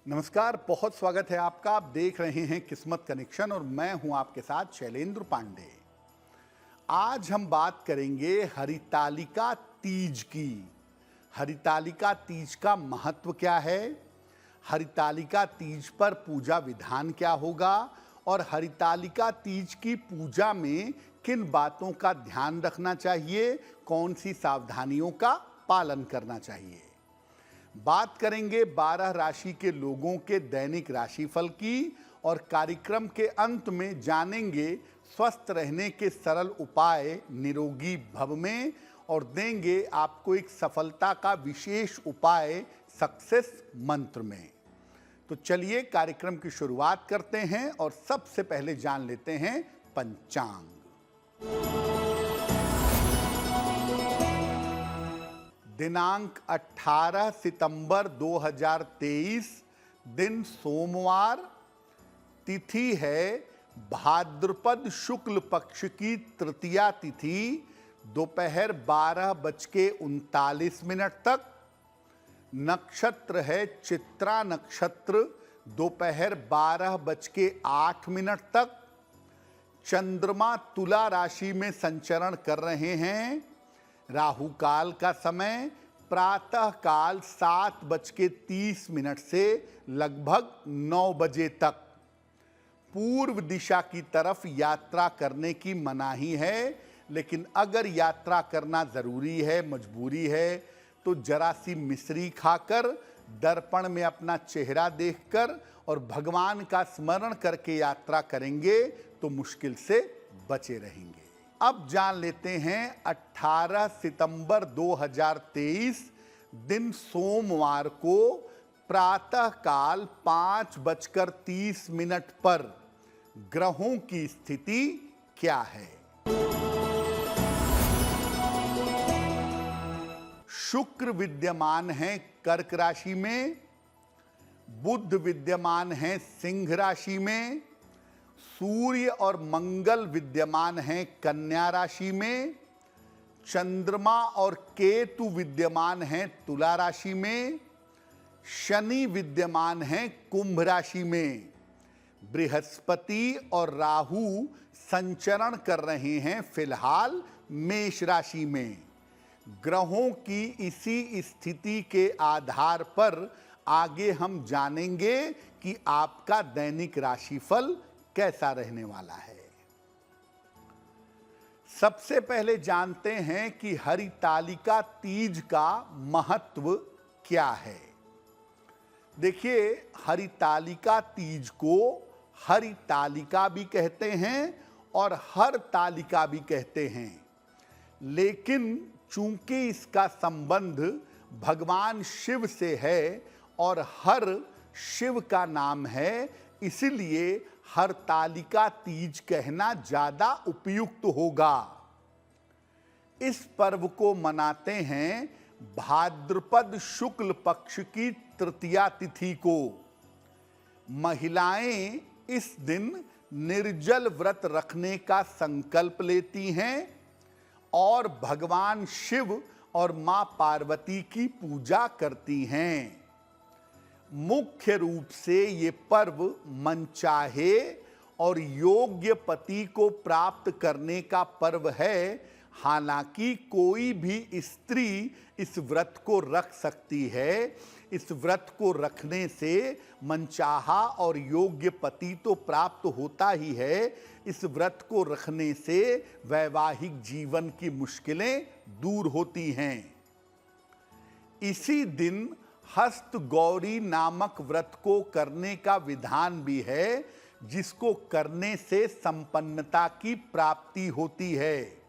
नमस्कार, बहुत स्वागत है आपका। आप देख रहे हैं किस्मत कनेक्शन और मैं हूं आपके साथ शैलेंद्र पांडे। आज हम बात करेंगे हरितालिका तीज की। हरितालिका तीज का महत्व क्या है, हरितालिका तीज पर पूजा विधान क्या होगा और हरितालिका तीज की पूजा में किन बातों का ध्यान रखना चाहिए, कौन सी सावधानियों का पालन करना चाहिए। बात करेंगे 12 राशि के लोगों के दैनिक राशिफल की और कार्यक्रम के अंत में जानेंगे स्वस्थ रहने के सरल उपाय निरोगी भव में और देंगे आपको एक सफलता का विशेष उपाय सक्सेस मंत्र में। तो चलिए कार्यक्रम की शुरुआत करते हैं और सबसे पहले जान लेते हैं पंचांग। दिनांक 18 सितंबर 2023, दिन सोमवार, तिथि है भाद्रपद शुक्ल पक्ष की तृतीया तिथि दोपहर 12:39 तक। नक्षत्र है चित्रा नक्षत्र दोपहर 12:08 तक। चंद्रमा तुला राशि में संचरण कर रहे हैं। राहु काल का समय प्रातः काल 7:30 से लगभग 9 बजे तक। पूर्व दिशा की तरफ यात्रा करने की मनाही है, लेकिन अगर यात्रा करना जरूरी है, मजबूरी है, तो जरा सी मिश्री खाकर दर्पण में अपना चेहरा देखकर और भगवान का स्मरण करके यात्रा करेंगे तो मुश्किल से बचे रहेंगे। अब जान लेते हैं 18 सितंबर 2023, दिन सोमवार को प्रातः काल 5:30 पर ग्रहों की स्थिति क्या है। शुक्र विद्यमान है कर्क राशि में, बुध विद्यमान है सिंह राशि में, सूर्य और मंगल विद्यमान हैं कन्या राशि में, चंद्रमा और केतु विद्यमान हैं तुला राशि में, शनि विद्यमान हैं कुंभ राशि में, बृहस्पति और राहु संचरण कर रहे हैं फिलहाल मेष राशि में। ग्रहों की इसी स्थिति के आधार पर आगे हम जानेंगे कि आपका दैनिक राशिफल कैसा रहने वाला है। सबसे पहले जानते हैं कि हरितालिका तीज का महत्व क्या है। देखिए, हरितालिका तीज को हरितालिका भी कहते हैं और हर तालिका भी कहते हैं, लेकिन चूंकि इसका संबंध भगवान शिव से है और हर शिव का नाम है, इसलिए हरतालिका तीज कहना ज्यादा उपयुक्त होगा। इस पर्व को मनाते हैं भाद्रपद शुक्ल पक्ष की तृतीया तिथि को। महिलाएं इस दिन निर्जल व्रत रखने का संकल्प लेती हैं और भगवान शिव और मां पार्वती की पूजा करती हैं। मुख्य रूप से ये पर्व मनचाहे और योग्य पति को प्राप्त करने का पर्व है। हालांकि कोई भी स्त्री इस व्रत को रख सकती है। इस व्रत को रखने से मनचाहा और योग्य पति तो प्राप्त होता ही है, इस व्रत को रखने से वैवाहिक जीवन की मुश्किलें दूर होती हैं। इसी दिन हस्त गौरी नामक व्रत को करने का विधान भी है, जिसको करने से संपन्नता की प्राप्ति होती है।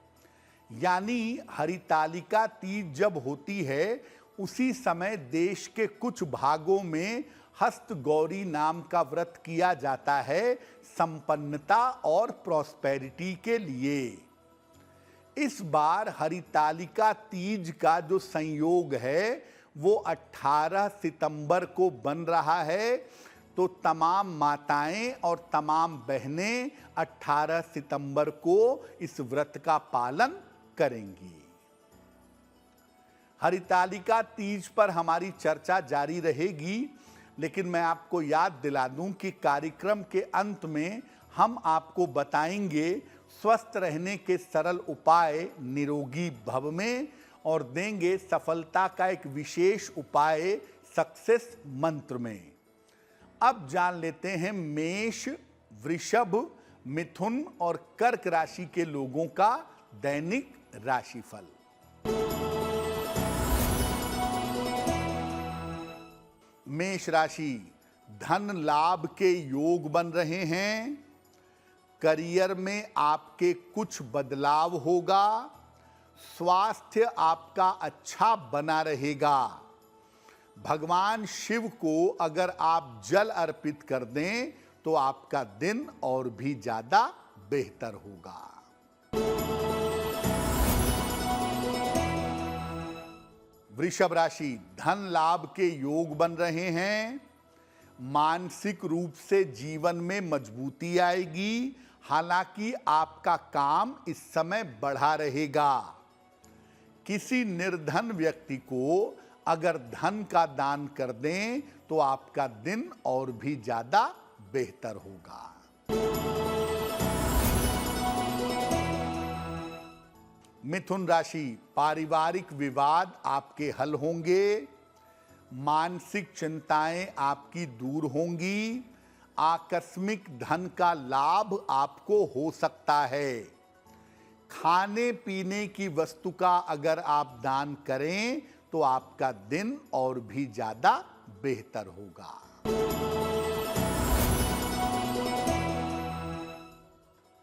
यानी हरितालिका तीज जब होती है, उसी समय देश के कुछ भागों में हस्त गौरी नाम का व्रत किया जाता है संपन्नता और प्रॉस्पेरिटी के लिए। इस बार हरितालिका तीज का जो संयोग है वो 18 सितंबर को बन रहा है, तो तमाम माताएं और तमाम बहनें 18 सितंबर को इस व्रत का पालन करेंगी। हरितालिका तीज पर हमारी चर्चा जारी रहेगी, लेकिन मैं आपको याद दिला दूं कि कार्यक्रम के अंत में हम आपको बताएंगे स्वस्थ रहने के सरल उपाय निरोगी भव में और देंगे सफलता का एक विशेष उपाय सक्सेस मंत्र में। अब जान लेते हैं मेष, वृषभ, मिथुन और कर्क राशि के लोगों का दैनिक राशिफल। मेष राशि, धन लाभ के योग बन रहे हैं। करियर में आपके कुछ बदलाव होगा। स्वास्थ्य आपका अच्छा बना रहेगा। भगवान शिव को अगर आप जल अर्पित कर दें तो आपका दिन और भी ज्यादा बेहतर होगा। वृषभ राशि, धन लाभ के योग बन रहे हैं। मानसिक रूप से जीवन में मजबूती आएगी। हालांकि आपका काम इस समय बढ़ा रहेगा। किसी निर्धन व्यक्ति को अगर धन का दान कर दें तो आपका दिन और भी ज्यादा बेहतर होगा। मिथुन राशि, पारिवारिक विवाद आपके हल होंगे। मानसिक चिंताएं आपकी दूर होंगी। आकस्मिक धन का लाभ आपको हो सकता है। खाने पीने की वस्तु का अगर आप दान करें तो आपका दिन और भी ज्यादा बेहतर होगा।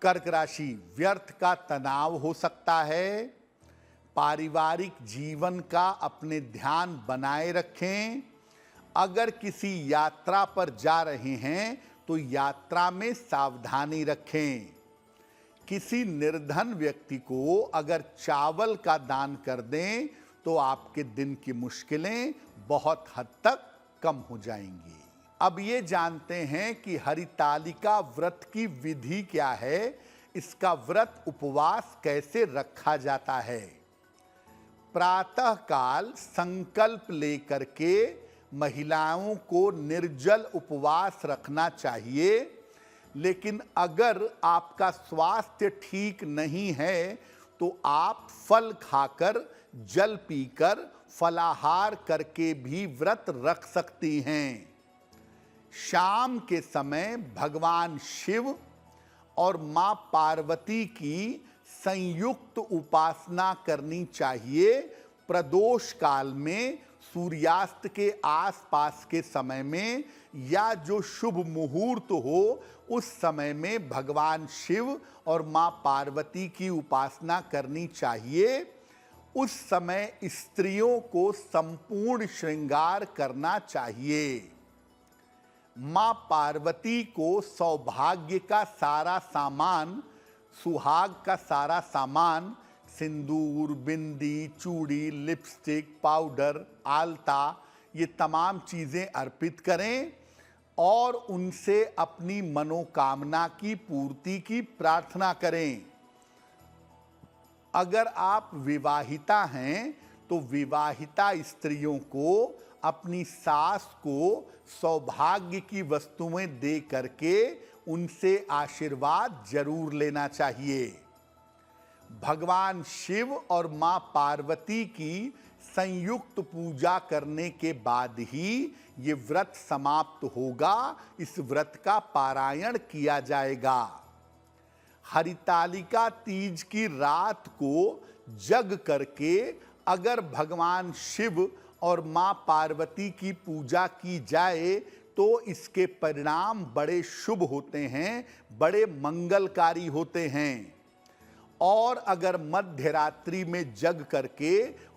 कर्क राशि, व्यर्थ का तनाव हो सकता है। पारिवारिक जीवन का अपने ध्यान बनाए रखें। अगर किसी यात्रा पर जा रहे हैं तो यात्रा में सावधानी रखें। किसी निर्धन व्यक्ति को अगर चावल का दान कर दें तो आपके दिन की मुश्किलें बहुत हद तक कम हो जाएंगी। अब ये जानते हैं कि हरितालिका व्रत की विधि क्या है, इसका व्रत उपवास कैसे रखा जाता है। प्रातः काल संकल्प लेकर के महिलाओं को निर्जल उपवास रखना चाहिए। लेकिन अगर आपका स्वास्थ्य ठीक नहीं है तो आप फल खाकर, जल पीकर, फलाहार करके भी व्रत रख सकती हैं। शाम के समय भगवान शिव और मां पार्वती की संयुक्त उपासना करनी चाहिए। प्रदोष काल में सूर्यास्त के आसपास के समय में या जो शुभ मुहूर्त हो उस समय में भगवान शिव और मां पार्वती की उपासना करनी चाहिए। उस समय स्त्रियों को संपूर्ण श्रृंगार करना चाहिए। मां पार्वती को सौभाग्य का सारा सामान, सुहाग का सारा सामान, सिंदूर, बिंदी, चूड़ी, लिपस्टिक, पाउडर, आलता, ये तमाम चीज़ें अर्पित करें और उनसे अपनी मनोकामना की पूर्ति की प्रार्थना करें। अगर आप विवाहिता हैं तो विवाहिता स्त्रियों को अपनी सास को सौभाग्य की वस्तुएं दे करके उनसे आशीर्वाद जरूर लेना चाहिए। भगवान शिव और मां पार्वती की संयुक्त पूजा करने के बाद ही ये व्रत समाप्त होगा। इस व्रत का पारायण किया जाएगा। हरितालिका तीज की रात को जग करके अगर भगवान शिव और मां पार्वती की पूजा की जाए तो इसके परिणाम बड़े शुभ होते हैं, बड़े मंगलकारी होते हैं। और अगर मध्य रात्रि में जग करके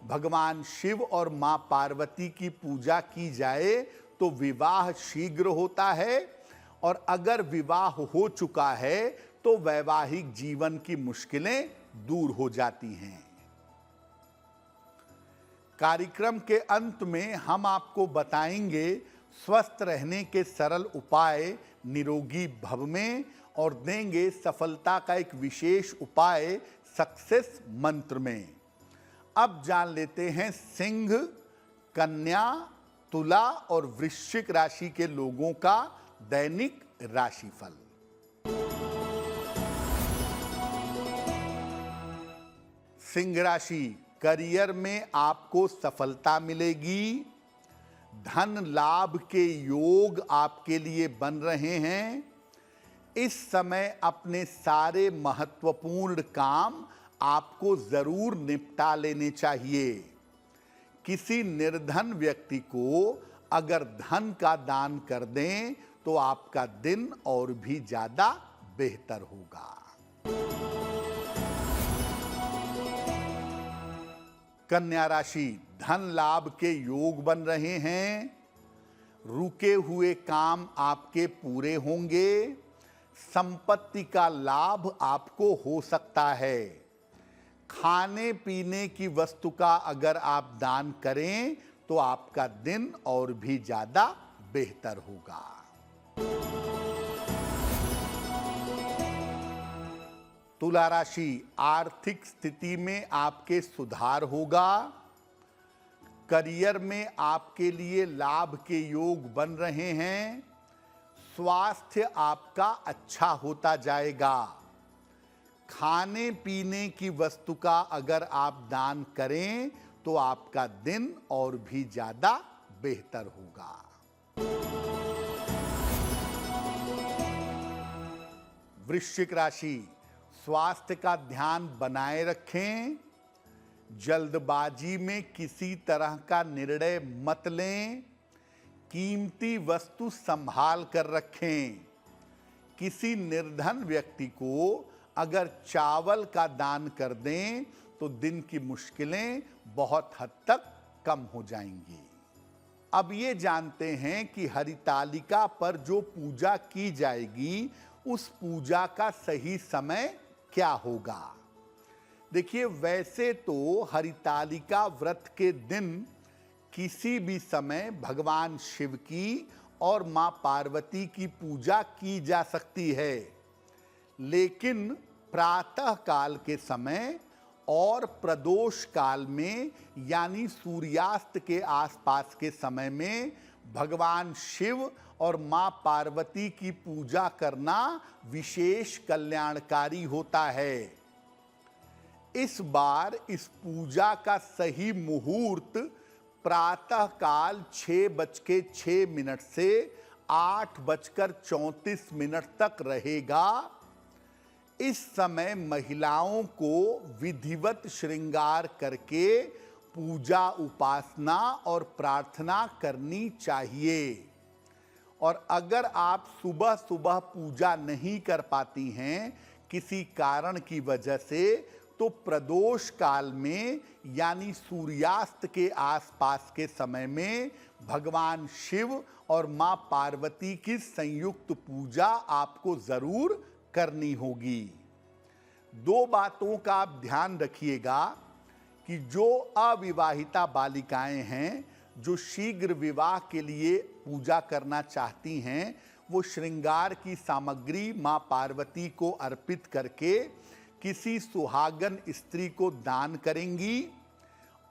भगवान शिव और मां पार्वती की पूजा की जाए तो विवाह शीघ्र होता है। और अगर विवाह हो चुका है तो वैवाहिक जीवन की मुश्किलें दूर हो जाती हैं। कार्यक्रम के अंत में हम आपको बताएंगे स्वस्थ रहने के सरल उपाय निरोगी भव में और देंगे सफलता का एक विशेष उपाय सक्सेस मंत्र में। अब जान लेते हैं सिंह, कन्या तुला और वृश्चिक राशि के लोगों का दैनिक राशिफल। सिंह राशि, करियर में आपको सफलता मिलेगी। धन लाभ के योग आपके लिए बन रहे हैं। इस समय अपने सारे महत्वपूर्ण काम आपको जरूर निपटा लेने चाहिए। किसी निर्धन व्यक्ति को अगर धन का दान कर दें तो आपका दिन और भी ज्यादा बेहतर होगा। कन्या राशि, धन लाभ के योग बन रहे हैं। रुके हुए काम आपके पूरे होंगे। संपत्ति का लाभ आपको हो सकता है। खाने पीने की वस्तु का अगर आप दान करें तो आपका दिन और भी ज्यादा बेहतर होगा। तुला राशि, आर्थिक स्थिति में आपके सुधार होगा। करियर में आपके लिए लाभ के योग बन रहे हैं। स्वास्थ्य आपका अच्छा होता जाएगा। खाने पीने की वस्तु का अगर आप दान करें तो आपका दिन और भी ज्यादा बेहतर होगा। वृश्चिक राशि, स्वास्थ्य का ध्यान बनाए रखें। जल्दबाजी में किसी तरह का निर्णय मत लें। कीमती वस्तु संभाल कर रखें। किसी निर्धन व्यक्ति को अगर चावल का दान कर दें तो दिन की मुश्किलें बहुत हद तक कम हो जाएंगी। अब ये जानते हैं कि हरितालिका पर जो पूजा की जाएगी उस पूजा का सही समय क्या होगा। देखिए, वैसे तो हरितालिका व्रत के दिन किसी भी समय भगवान शिव की और मां पार्वती की पूजा की जा सकती है, लेकिन प्रातः काल के समय और प्रदोष काल में यानी सूर्यास्त के आसपास के समय में भगवान शिव और मां पार्वती की पूजा करना विशेष कल्याणकारी होता है। इस बार इस पूजा का सही मुहूर्त प्रातः काल 6:06 से 8:34 तक रहेगा। इस समय महिलाओं को विधिवत श्रृंगार करके पूजा, उपासना और प्रार्थना करनी चाहिए। और अगर आप सुबह सुबह पूजा नहीं कर पाती हैं किसी कारण की वजह से, तो प्रदोष काल में यानी सूर्यास्त के आसपास के समय में भगवान शिव और मां पार्वती की संयुक्त पूजा आपको जरूर करनी होगी। दो बातों का आप ध्यान रखिएगा कि जो अविवाहिता बालिकाएं हैं, जो शीघ्र विवाह के लिए पूजा करना चाहती हैं, वो श्रृंगार की सामग्री मां पार्वती को अर्पित करके किसी सुहागन स्त्री को दान करेंगी।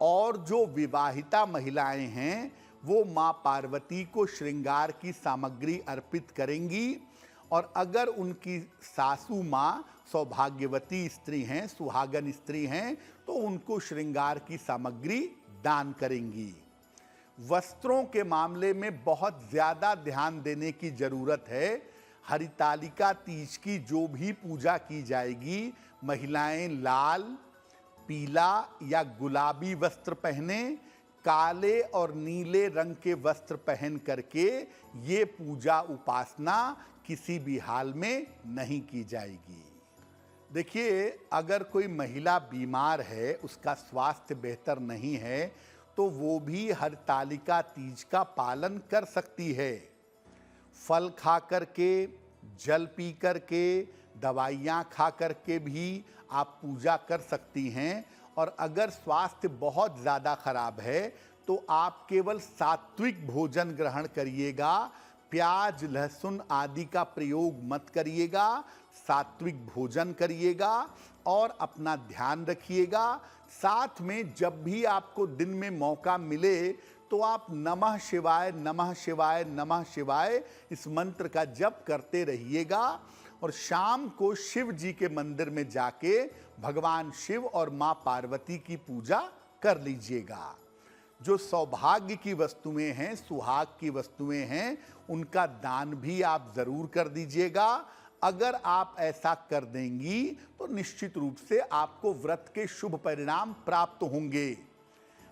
और जो विवाहिता महिलाएं हैं वो मां पार्वती को श्रृंगार की सामग्री अर्पित करेंगी। और अगर उनकी सासू मां सौभाग्यवती स्त्री हैं, सुहागन स्त्री हैं, तो उनको श्रृंगार की सामग्री दान करेंगी। वस्त्रों के मामले में बहुत ज्यादा ध्यान देने की जरूरत है। हरितालिका तीज की जो भी पूजा की जाएगी, महिलाएं लाल, पीला या गुलाबी वस्त्र पहने, काले और नीले रंग के वस्त्र पहन करके ये पूजा, उपासना किसी भी हाल में नहीं की जाएगी। देखिए, अगर कोई महिला बीमार है, उसका स्वास्थ्य बेहतर नहीं है, तो वो भी हरितालिका तीज का पालन कर सकती है। फल खा करके, जल पी करके, दवाइयाँ खा करके भी आप पूजा कर सकती हैं। और अगर स्वास्थ्य बहुत ज़्यादा खराब है तो आप केवल सात्विक भोजन ग्रहण करिएगा। प्याज, लहसुन आदि का प्रयोग मत करिएगा। सात्विक भोजन करिएगा और अपना ध्यान रखिएगा। साथ में जब भी आपको दिन में मौका मिले तो आप नमः शिवाय नमः शिवाय नमः शिवाय इस मंत्र का जप करते रहिएगा और शाम को शिव जी के मंदिर में जाके भगवान शिव और मां पार्वती की पूजा कर लीजिएगा। जो सौभाग्य की वस्तुएं हैं, सुहाग की वस्तुएं हैं, उनका दान भी आप जरूर कर दीजिएगा। अगर आप ऐसा कर देंगी तो निश्चित रूप से आपको व्रत के शुभ परिणाम प्राप्त होंगे।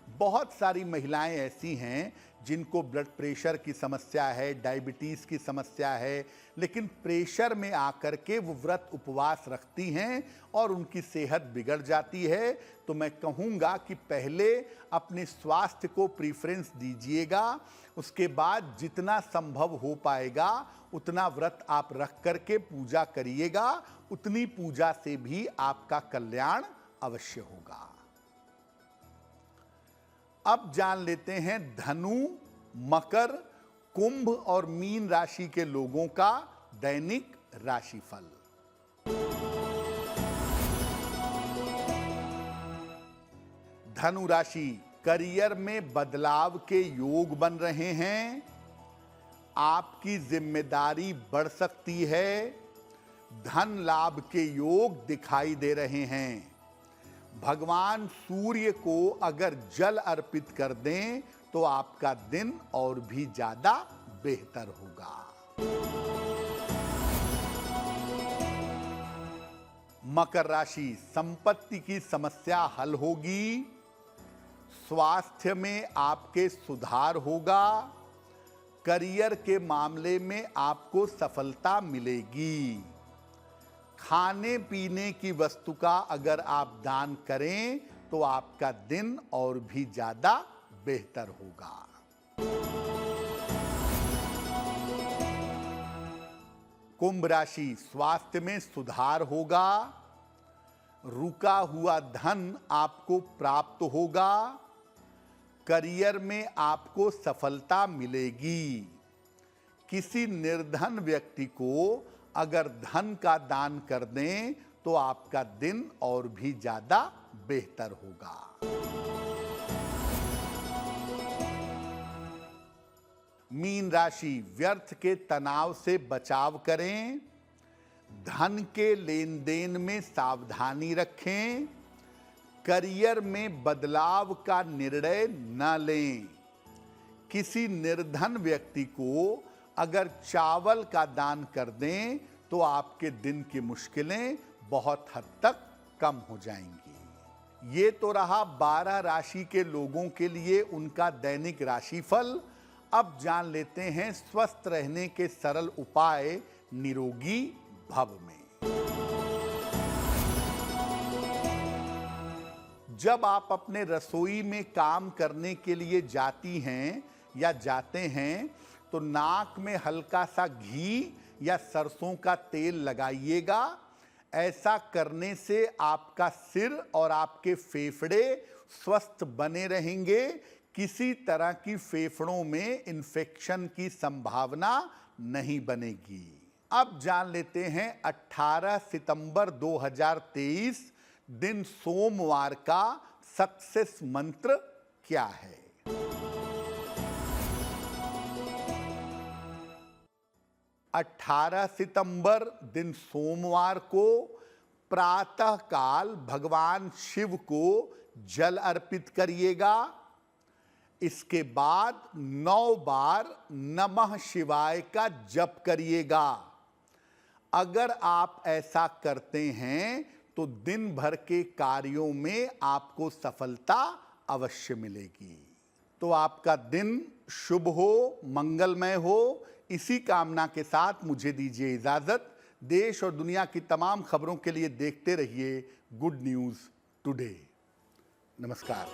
बहुत सारी महिलाएं ऐसी हैं जिनको ब्लड प्रेशर की समस्या है, डायबिटीज की समस्या है, लेकिन प्रेशर में आकर के वो व्रत उपवास रखती हैं और उनकी सेहत बिगड़ जाती है। तो मैं कहूँगा कि पहले अपने स्वास्थ्य को प्रीफरेंस दीजिएगा, उसके बाद जितना संभव हो पाएगा उतना व्रत आप रख करके पूजा करिएगा। उतनी पूजा से भी आपका कल्याण अवश्य होगा। अब जान लेते हैं धनु, मकर, कुंभ और मीन राशि के लोगों का दैनिक राशिफल। धनु राशि, करियर में बदलाव के योग बन रहे हैं। आपकी जिम्मेदारी बढ़ सकती है। धन लाभ के योग दिखाई दे रहे हैं। भगवान सूर्य को अगर जल अर्पित कर दें तो आपका दिन और भी ज्यादा बेहतर होगा। मकर राशि, संपत्ति की समस्या हल होगी। स्वास्थ्य में आपके सुधार होगा। करियर के मामले में आपको सफलता मिलेगी। खाने पीने की वस्तु का अगर आप दान करें तो आपका दिन और भी ज्यादा बेहतर होगा। कुंभ राशि, स्वास्थ्य में सुधार होगा। रुका हुआ धन आपको प्राप्त होगा। करियर में आपको सफलता मिलेगी। किसी निर्धन व्यक्ति को अगर धन का दान कर दें तो आपका दिन और भी ज्यादा बेहतर होगा। मीन राशि, व्यर्थ के तनाव से बचाव करें। धन के लेन देन में सावधानी रखें। करियर में बदलाव का निर्णय न लें। किसी निर्धन व्यक्ति को अगर चावल का दान कर दें तो आपके दिन की मुश्किलें बहुत हद तक कम हो जाएंगी। ये तो रहा 12 राशि के लोगों के लिए उनका दैनिक राशिफल। अब जान लेते हैं स्वस्थ रहने के सरल उपाय निरोगी भव में। जब आप अपने रसोई में काम करने के लिए जाती हैं या जाते हैं तो नाक में हल्का सा घी या सरसों का तेल लगाइएगा। ऐसा करने से आपका सिर और आपके फेफड़े स्वस्थ बने रहेंगे। किसी तरह की फेफड़ों में इन्फेक्शन की संभावना नहीं बनेगी। अब जान लेते हैं 18 सितंबर 2023 दिन सोमवार का सक्सेस मंत्र क्या है। 18 सितंबर दिन सोमवार को प्रातः काल भगवान शिव को जल अर्पित करिएगा। इसके बाद 9 बार नमः शिवाय का जप करिएगा। अगर आप ऐसा करते हैं तो दिन भर के कार्यों में आपको सफलता अवश्य मिलेगी। तो आपका दिन शुभ हो, मंगलमय हो, इसी कामना के साथ मुझे दीजिए इजाजत। देश और दुनिया की तमाम खबरों के लिए देखते रहिए गुड न्यूज़ टुडे। नमस्कार।